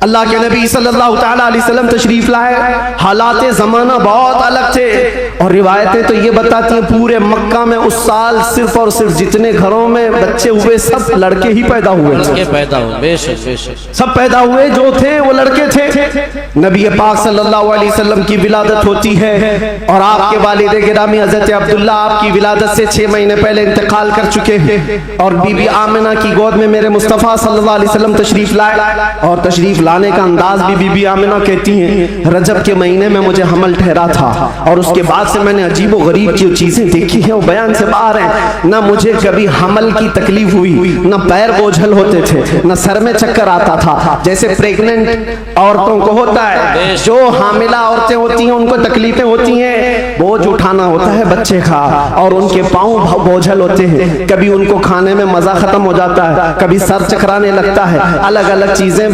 اللہ کے نبی صلی اللہ تعالیٰ علیہ وسلم تشریف لائے، حالات زمانہ بہت الگ تھے، اور روایتیں تو یہ بتاتی ہیں پورے مکہ میں اس سال صرف اور صرف جتنے گھروں میں بچے ہوئے سب لڑکے ہی پیدا ہوئے تھے، سب پیدا ہوئے جو تھے وہ لڑکے تھے۔ نبی پاک صلی اللہ علیہ وسلم کی ولادت ہوتی ہے، اور آپ کے والد گرامی حضرت عبداللہ آپ کی ولادت سے 6 مہینے پہلے انتقال کر چکے ہیں، اور بی بی آمنہ کی گود میں میرے مصطفیٰ صلی اللہ علیہ وسلم تشریف لائے، اور تشریف لانے کا انداز بھی بی بی آمنہ کہتی ہیں رجب کے مہینے میں مجھے حمل ٹھہرا تھا، اور اس کے بعد سے میں نے عجیب و غریب جو چیزیں دیکھی ہیں وہ بیان سے باہر ہیں، نہ مجھے کبھی حمل کی تکلیف ہوئی، نہ پیر بوجھل ہوتے تھے، نہ سر میں چکر آتا تھا، جیسے پریگننٹ عورتوں کو ہوتا ہے، جو حاملہ عورتیں ہوتی ہیں ان کو تکلیفیں ہوتی ہیں، بوجھ اٹھانا ہوتا ہے بچے کا، اور ان کے پاؤں بوجھل ہوتے ہیں، کبھی ان کو کھانے میں مزہ ختم ہو جاتا ہے، کبھی سر چکرانے لگتا ہے، الگ الگ چیزیں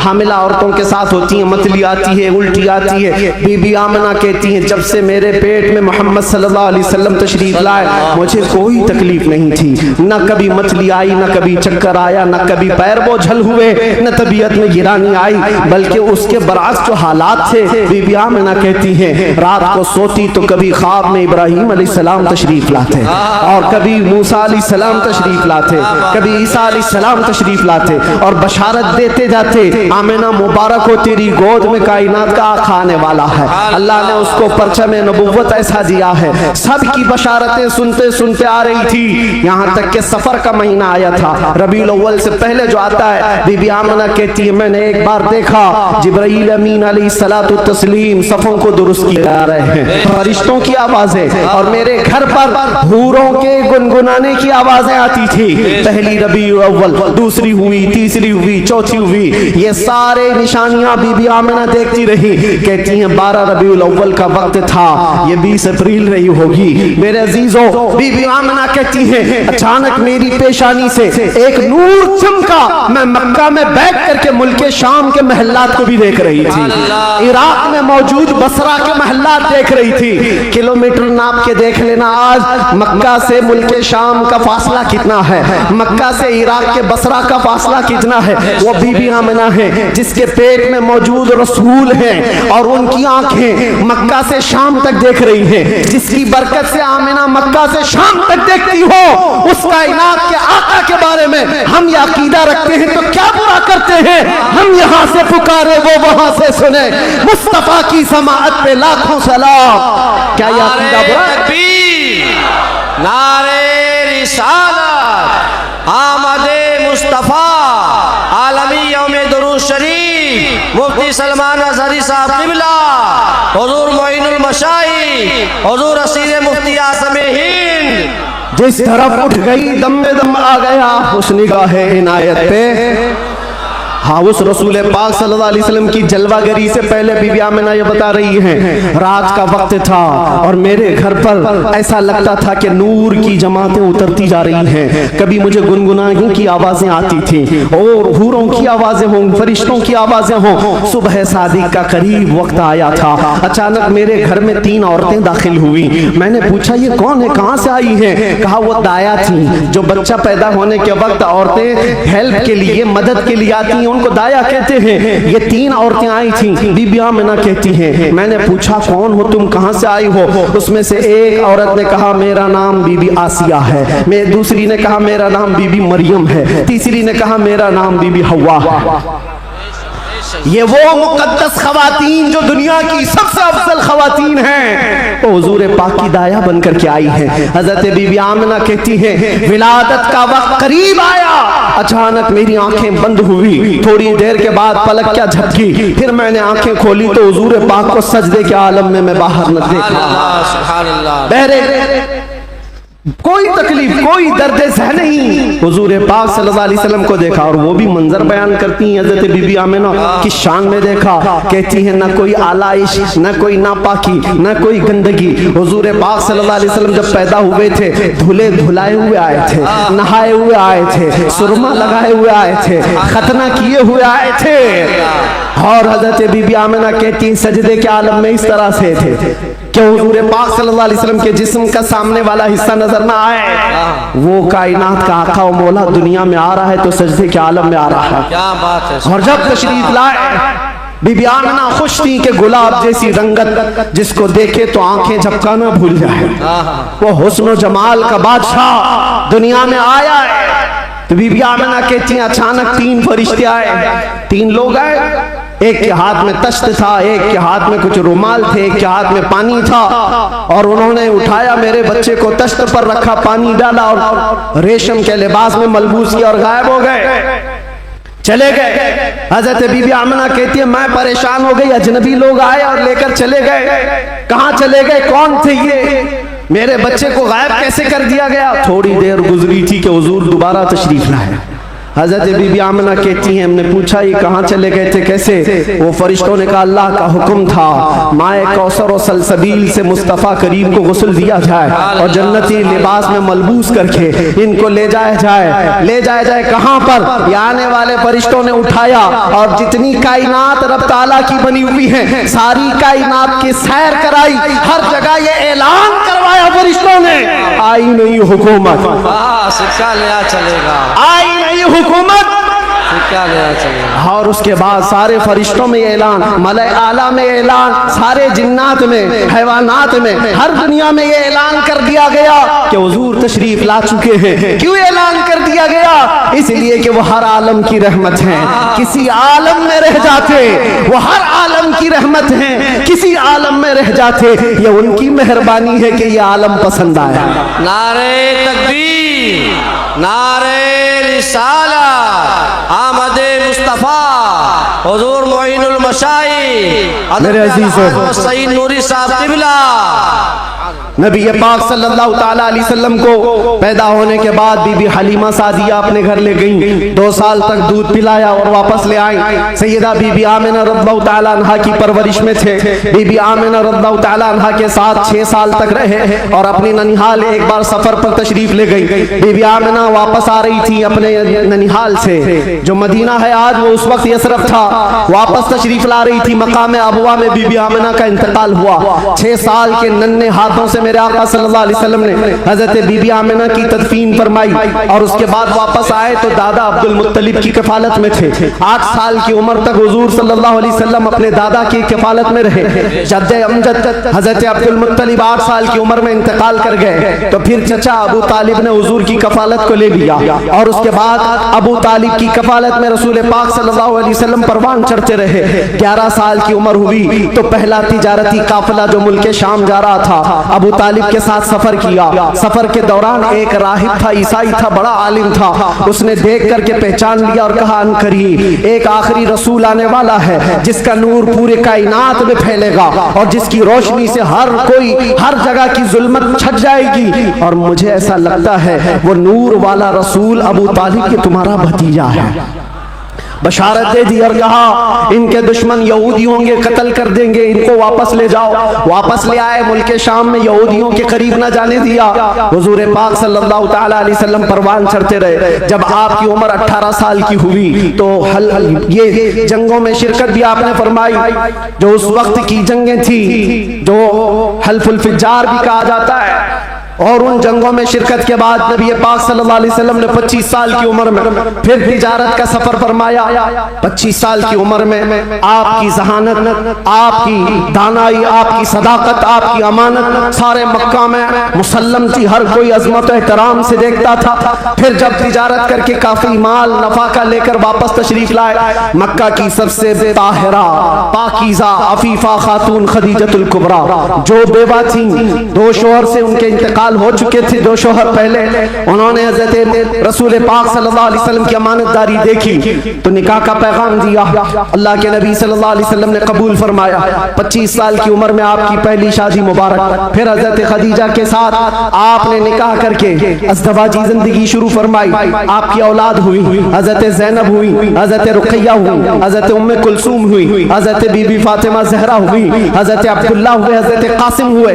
حاملہ عورتوں کے ساتھ ہوتی ہیں، متلی آتی ہے، الٹی آتی ہے۔ بی بی آمنہ کہتی ہیں جب سے میرے پیٹ میں محمد صلی اللہ علیہ وسلم تشریف لائے مجھے کوئی تکلیف نہیں تھی، نہ کبھی متلی آئی، نہ کبھی چکر آیا، نہ کبھی پیر بوجھل ہوئے، نہ طبیعت میں گرانی آئی، بلکہ اس کے برعکس جو حالات تھے بی بی آمنہ کہتی ہیں رات کو سوتی تو کبھی خواب میں ابراہیم علیہ السلام تشریف لاتے، اور کبھی موسیٰ علیہ السلام تشریف لاتے، کبھی عیسیٰ علیہ السلام تشریف لاتے، اور بشارت دیتے جاتے آمنہ مبارک ہو تیری گود میں کائنات کا آقا آنے والا ہے، اللہ نے اس کو پرچم نبوت ایسا دیا ہے۔ سب کی بشارتیں سنتے سنتے آ رہی تھی، یہاں تک کہ سفر کا مہینہ آیا تھا، ربیع الاول سے پہلے جو آتا ہے، بی بی آمنہ کہتی ہے میں نے ایک بار دیکھا جبرائیل امین علیہ الصلوۃ والتسلیم صفوں کو درست کیے جا رہے ہیں، فرشتوں کی آوازیں، اور میرے گھر پر حوروں کے گنگنانے کی آوازیں آتی تھی، پہلی ربیع الاول، دوسری ہوئی، تیسری ہوئی، چوتھی ہوئی، یہ سارے نشانیاں بی بی آمنہ دیکھتی رہی، کہتی ہیں 12 ربیع الاول کا وقت تھا، یہ 20 اپریل رہی ہوگی۔ میرے عزیزوں بی بی آمنہ کہتی ہیں اچانک میری پیشانی سے ایک نور چمکا، میں مکہ میں بیٹھ کر کے ملک شام کے محلات کو بھی دیکھ رہی تھی، عراق میں موجود بصرہ کے محلات دیکھ رہی تھی، کلومیٹر ناپ کے دیکھ لینا آج مکہ سے ملک شام کا فاصلہ کتنا ہے، مکہ سے عراق کے بصرہ کا فاصلہ کتنا ہے، وہ بی بی آمنہ ہے جس کے پیٹ میں موجود رسول ہیں، اور ان کی آنکھیں مکہ سے شام تک دیکھ رہی ہیں، جس کی برکت سے آمنہ مکہ سے شام تک دیکھتی ہو، اس کائنات کے آقا کے بارے میں ہم یہ عقیدہ رکھتے ہیں تو کیا برا کرتے ہیں، ہم یہاں سے پکارے وہ وہاں سے سنے، مصطفیٰ کی سماعت پہ لاکھوں سلام، کیا یہ عقیدہ برا ہے؟ نعرے رسالت، آمد مصطفیٰ، عالمی یوم درود شریف، مفتی سلمان اظہری صاحب قبلہ، حضور معین المشائخ، حضور اسیر مفتی اعظم ہند، جس طرف اٹھ گئی دم میں دم آ گیا اس نگاہ عنایت پہ۔ ہاں اس رسول پاک صلی اللہ علیہ وسلم کی جلوہ گری سے پہلے بی بی آمنہ یہ بتا رہی ہیں رات کا وقت تھا اور میرے گھر پر ایسا لگتا تھا کہ نور کی جماعتیں اترتی جا رہی ہیں، کبھی مجھے گنگناہی کی آوازیں آتی تھیں اور حوروں کی آوازیں ہوں، فرشتوں کی آوازیں ہوں۔ صبح صادق کا قریب وقت آیا تھا، اچانک میرے گھر میں 3 عورتیں داخل ہوئی، میں نے پوچھا یہ کون ہے، کہاں سے آئی ہیں؟ کہا وہ دایا تھیں، جو بچہ پیدا ہونے کے وقت عورتیں ہیلپ کے لیے مدد کے لیے آتی ہیں ان کو دایا کہتے ہیں۔ یہ 3 عورتیں آئی تھیں، بی بی آمنہ کہتی ہیں میں نے پوچھا کون ہو تم، کہاں سے آئی ہو؟ اس میں سے ایک عورت نے کہا میرا نام بی بی آسیہ ہے، دوسری نے کہا میرا نام بی بی مریم ہے، تیسری نے کہا میرا نام بی بی حوا ہے۔ یہ وہ مقدس خواتین جو دنیا کی سب سے افضل خواتین ہیں، وہ حضور پاک کی دایا بن کر کے آئی ہیں۔ حضرت بی بی آمنہ کہتی ہیں ولادت کا وقت قریب آیا، اچانک میری آنکھیں بند ہوئی، تھوڑی دیر کے بعد پلک کیا جھپکی، پھر میں نے آنکھیں کھولی تو حضور پاک کو سجدے کے عالم میں باہر نہ دیکھا، بہرے کوئی تکلیف کوئی درد ذہ نہیں، حضور پاک صلی اللہ علیہ وسلم کو دیکھا، اور وہ بھی منظر بیان کرتی ہیں حضرت بی بی آمنہ کی شان میں دیکھا، کہتی ہیں نہ کوئی آلائش، نہ کوئی ناپاکی، نہ کوئی گندگی۔ حضور پاک صلی اللہ علیہ وسلم جب پیدا ہوئے تھے دھلے دھلائے ہوئے آئے تھے، نہائے ہوئے آئے تھے، سرما لگائے ہوئے آئے تھے، ختنہ کیے ہوئے آئے تھے۔ اور حضرت بی بی آمنہ کہتی ہیں سجدے کے عالم میں اس طرح سے تھے کہ حضور پاک صلی اللہ علیہ وسلم کے جسم کا سامنے والا حصہ نظر نہ آئے. وہ کائنات کا آقا و مولا دنیا میں آ رہا ہے تو سجدے کے عالم میں آ رہا ہے. کیا بات ہے. اور جب تشریف لائے بی بی آمنہ خوش تھی کہ گلاب جیسی رنگت جس کو دیکھے تو آنکھیں جھپکانا بھول جائے. وہ حسن و جمال کا بادشاہ دنیا میں آیا ہے. تو بی بی آمنہ کہتی ہیں اچانک 3 فرشتے آئے. 3 لوگ آئے. ایک کے ہاتھ میں تشت تھا, ایک کے ہاتھ میں کچھ رومال تھے, ایک کے ہاتھ میں پانی تھا, اور انہوں نے اٹھایا میرے بچے کو تشت پر رکھا, پانی ڈالا اور ریشم کے لباس میں ملبوس کیا اور غائب ہو گئے, چلے گئے. حضرت بی بی آمنہ کہتی ہے میں پریشان ہو گئی, اجنبی لوگ آئے اور لے کر چلے گئے. کہاں چلے گئے, کون تھے یہ, میرے بچے کو غائب کیسے کر دیا گیا. تھوڑی دیر گزری تھی کہ حضور دوبارہ تشریف لائے. حضرت بی بی آمنہ کہتی ہیں ہم نے پوچھا یہ کہاں چلے گئے تھے, کیسے. وہ فرشتوں نے کہا اللہ کا حکم تھا مائے کوثر و سلسبیل سے مصطفیٰ کریم کو غسل دیا جائے اور جنتی لباس میں ملبوس کر کے ان کو لے جایا جائے. کہاں پر, یہ آنے والے فرشتوں نے اٹھایا اور جتنی کائنات رب تعالیٰ کی بنی ہوئی ہیں ساری کائنات کی سیر کرائی. ہر جگہ یہ اعلان کروایا فرشتوں نے آئی نہیں حکومت, سکہ لیا چلے گا, آئی نہیں حکومت. سکہ لیا چلے گا. اور اس کے بعد سارے فرشتوں میں اعلان, ملائے اعلیٰ میں اعلان, سارے جنات میں, حیوانات میں, ہر دنیا میں یہ اعلان کر دیا گیا کہ حضور تشریف لا چکے ہیں. کیوں اعلان کر دیا گیا؟ اس لیے کہ وہ ہر عالم کی رحمت ہیں. کسی عالم میں رہ جاتے وہ ہر عالم کی رحمت ہیں, کسی عالم میں رہ جاتے یہ ان کی مہربانی ہے کہ یہ عالم پسند آیا. نعرہ تکبیر, نعرہ رسالت, آمد مصطفیٰ حضور معین المشائخ میرے عزیزوں, سعید نوری صاحب قبلہ. نبی پاک صلی اللہ تعالیٰ علیہ وسلم کو پیدا ہونے کے بعد بی بی حلیمہ سعدیہ اپنے گھر لے گئیں. 2 سال تک دودھ پلایا اور واپس لے آئیں. سیدہ بی بی آمنہ رضی اللہ تعالیٰ عنہ کی پرورش میں تھے. بی بی آمنہ رضی اللہ تعالیٰ عنہ کے ساتھ 6 سال تک رہے اور اپنی ننیحال ایک بار سفر پر تشریف لے گئی. بی بی آمنہ واپس آ رہی تھی اپنے ننیحال سے جو مدینہ ہے آج, وہ اس وقت یثرب تھا. واپس تشریف لا رہی تھی. مقام ابوا میں بی بی آمنہ کا انتقال ہوا. 6 سال کے ننھے ہاتھوں سے میرے آقا صلی اللہ علیہ وسلم نے حضرت بی بی آمنہ کی تدفین فرمائی اور اس کے بعد واپس آئے تو دادا عبد المطلب کی کفالت میں تھے. 8 سال کی عمر تک حضور صلی اللہ علیہ وسلم اپنے دادا کی کفالت میں رہے. جد امجد حضرت عبد المطلب 8 سال کی عمر میں انتقال کر گئے تو پھر چچا ابو طالب نے حضور کی کفالت کو لے لیا اور اس کے بعد ابو طالب کی کفالت میں رسول پاک صلی اللہ علیہ وسلم پروان چڑھتے رہے. 11 سال کی عمر ہوئی تو پہلا تجارتی قافلہ جو ملک شام جا رہا تھا ابو طالب کے ساتھ سفر کیا. سفر کے دوران ایک راہب تھا, عیسائی تھا, بڑا عالم تھا. اس نے دیکھ کر کے پہچان لیا اور کہا ان قریب ایک آخری رسول آنے والا ہے جس کا نور پورے کائنات میں پھیلے گا اور جس کی روشنی سے ہر کوئی ہر جگہ کی ظلمت چھٹ جائے گی. اور مجھے ایسا لگتا ہے وہ نور والا رسول ابو طالب کے تمہارا بھتیجا ہے. بشارت دے دی اور کہا ان کے دشمن یہودی ہوں گے, قتل کر دیں گے, ان کو واپس لے جاؤ. واپس لے آئے. ملک شام میں یہودیوں کے قریب نہ جانے دیا. حضور پاک صلی اللہ تعالیٰ علیہ وسلم پروان چڑھتے رہے. جب آپ کی عمر 18 سال کی ہوئی تو یہ جنگوں میں شرکت بھی آپ نے فرمائی جو اس وقت کی جنگیں تھی جو حلف الفجار بھی کہا جاتا ہے. اور ان جنگوں میں شرکت کے بعد نبی پاک صلی اللہ علیہ وسلم نے 25 سال کی عمر میں پھر تجارت کا سفر فرمایا. 25 سال کی عمر میں آپ کی ذہانت, آپ کی دانائی, آپ کی صداقت, آپ کی امانت سارے مکہ میں مسلم تھی. ہر کوئی عظمت و احترام سے دیکھتا تھا. پھر جب تجارت کر کے کافی مال نفع کا لے کر واپس تشریف لائے, مکہ کی سب سے طاہرہ, پاکیزہ, عفیفہ خاتون خدیجۃ الکبریٰ جو بیوہ تھیں, 2 شوہر سے ان کے انتقال ہو چکے تھے. 2 شوہر پہلے انہوں نے حضرت رسول پاک صلی اللہ علیہ وسلم کی امانت داری دیکھی تو نکاح کا پیغام دیا. اللہ کے نبی صلی اللہ علیہ وسلم نے قبول فرمایا. 25 سال کی عمر میں آپ کی پہلی شادی مبارک. پھر حضرت خدیجہ کے ساتھ آپ نے نکاح کر کے ازدواجی زندگی شروع فرمائی. آپ کی اولاد ہوئی, حضرت زینب ہوئی, حضرت رقیہ ہوئی, حضرت ام کلثوم ہوئی, حضرت بی بی فاطمہ زہرا ہوئی, حضرت عبداللہ ہوئے, حضرت قاسم ہوئے.